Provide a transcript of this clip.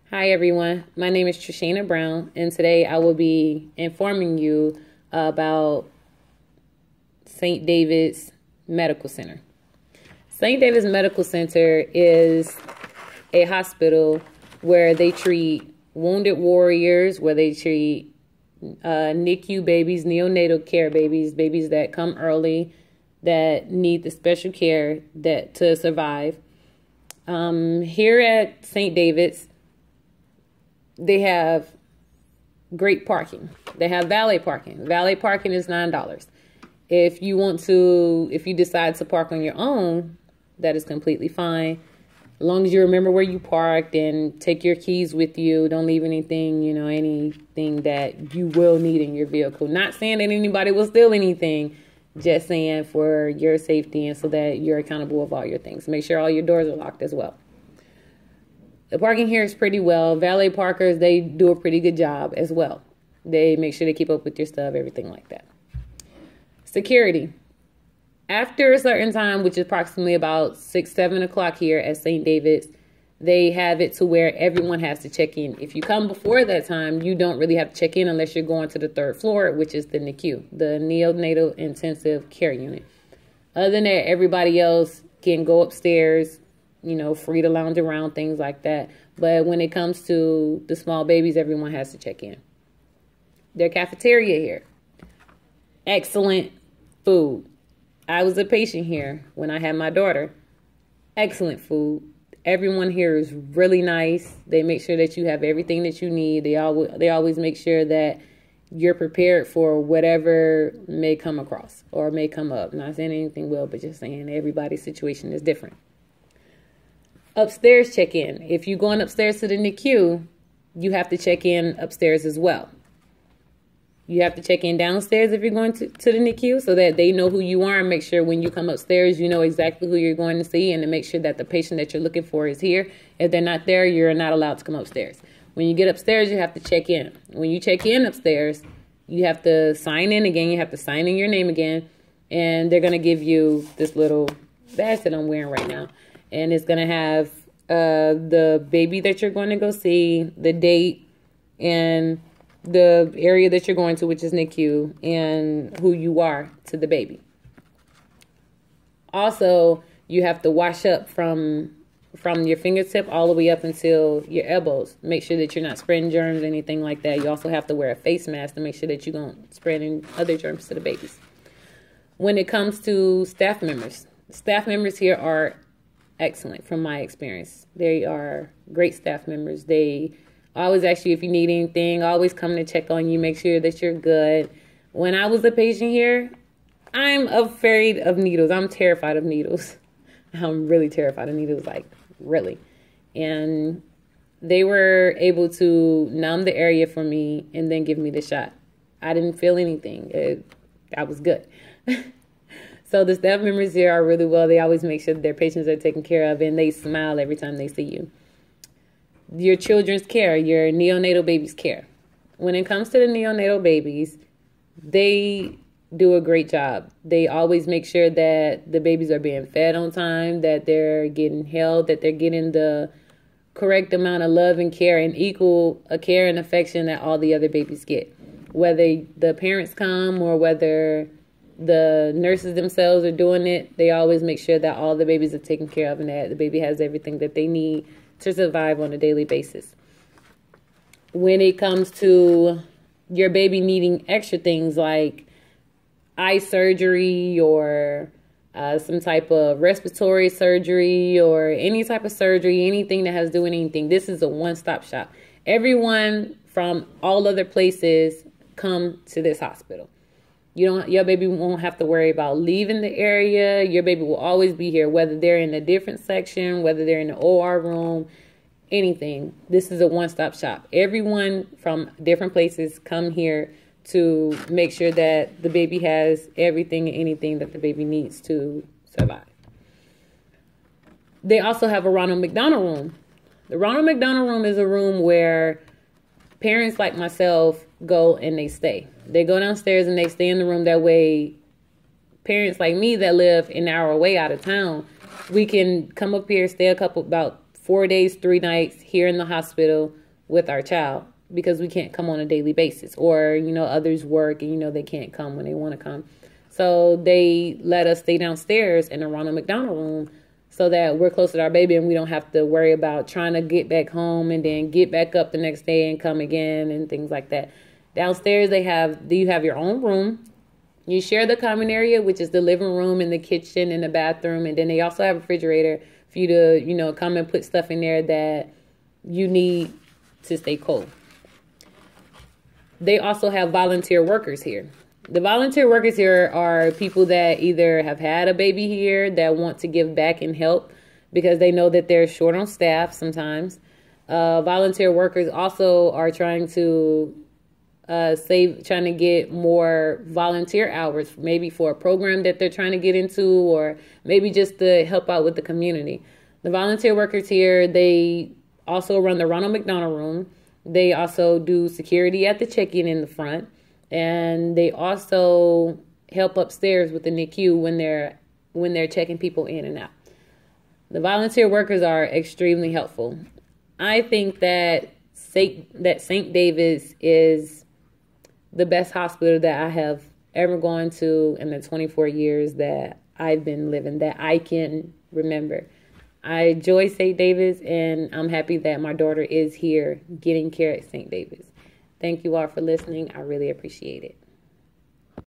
Hi everyone, my name is Trishana Brown, and today I will be informing you about St. David's Medical Center. St. David's Medical Center is a hospital where they treat wounded warriors, where they treat NICU babies, neonatal care babies, babies that come early, that need the special care to survive. Here at St. David's, they have great parking. They have valet parking. Valet parking is $9. If you decide to park on your own, that is completely fine. As long as you remember where you parked and take your keys with you. Don't leave anything, anything that you will need in your vehicle. Not saying that anybody will steal anything, just saying for your safety and so that you're accountable of all your things. Make sure all your doors are locked as well. The parking here is pretty well. Valet parkers, they do a pretty good job as well. They make sure they keep up with your stuff, everything like that. Security. After a certain time, which is approximately about 6, 7 o'clock here at St. David's, they have it to where everyone has to check in. If you come before that time, you don't really have to check in unless you're going to the 3rd floor, which is the NICU, the Neonatal Intensive Care Unit. Other than that, everybody else can go upstairs, free to lounge around, things like that. But when it comes to the small babies, everyone has to check in. Their cafeteria here. Excellent food. I was a patient here when I had my daughter. Excellent food. Everyone here is really nice. They make sure that you have everything that you need. They always make sure that you're prepared for whatever may come across or may come up. Not saying anything will, but just saying everybody's situation is different. Upstairs check-in. If you're going upstairs to the NICU, you have to check in upstairs as well. You have to check in downstairs if you're going to the NICU so that they know who you are and make sure when you come upstairs, you know exactly who you're going to see and to make sure that the patient that you're looking for is here. If they're not there, you're not allowed to come upstairs. When you get upstairs, you have to check in. When you check in upstairs, you have to sign in again. You have to sign in your name again. And they're going to give you this little badge that I'm wearing right now. And it's going to have the baby that you're going to go see, the date, and the area that you're going to, which is NICU, and who you are to the baby. Also, you have to wash up from your fingertip all the way up until your elbows. Make sure that you're not spreading germs or anything like that. You also have to wear a face mask to make sure that you don't spread any other germs to the babies. When it comes to staff members here are excellent from my experience. They are great staff members. They always ask you if you need anything, always come to check on you, make sure that you're good. When I was a patient here, I'm afraid of needles. I'm terrified of needles. I'm really terrified of needles, like really. And they were able to numb the area for me and then give me the shot. I didn't feel anything. I was good. So the staff members here are really well. They always make sure that their patients are taken care of, and they smile every time they see you. Your children's care, your neonatal babies care. When it comes to the neonatal babies, they do a great job. They always make sure that the babies are being fed on time, that they're getting held, that they're getting the correct amount of love and care and equal care and affection that all the other babies get. Whether the parents come or whether the nurses themselves are doing it, they always make sure that all the babies are taken care of and that the baby has everything that they need to survive on a daily basis. When it comes to your baby needing extra things like eye surgery or some type of respiratory surgery or any type of surgery, anything that has to do with anything, this is a one-stop shop. Everyone from all other places come to this hospital. Your baby won't have to worry about leaving the area. Your baby will always be here, whether they're in a different section, whether they're in the OR room, anything. This is a one-stop shop. Everyone from different places come here to make sure that the baby has everything and anything that the baby needs to survive. They also have a Ronald McDonald room. The Ronald McDonald room is a room where parents like myself go and they stay. They go downstairs and they stay in the room. That way, parents like me that live an hour away out of town, we can come up here, stay about 4 days, 3 nights here in the hospital with our child because we can't come on a daily basis, or, you know, others work and, you know, they can't come when they want to come. So they let us stay downstairs in the Ronald McDonald room so that we're closer to our baby and we don't have to worry about trying to get back home and then get back up the next day and come again and things like that. Downstairs, you have your own room. You share the common area, which is the living room and the kitchen and the bathroom. And then they also have a refrigerator for you to, you know, come and put stuff in there that you need to stay cold. They also have volunteer workers here. The volunteer workers here are people that either have had a baby here that want to give back and help because they know that they're short on staff sometimes. Volunteer workers also are trying to trying to get more volunteer hours, maybe for a program that they're trying to get into, or maybe just to help out with the community. The volunteer workers here, they also run the Ronald McDonald room. They also do security at the check-in in the front. And they also help upstairs with the NICU when they're checking people in and out. The volunteer workers are extremely helpful. I think that St. David's is the best hospital that I have ever gone to in the 24 years that I've been living, that I can remember. I enjoy St. David's, and I'm happy that my daughter is here getting care at St. David's. Thank you all for listening. I really appreciate it.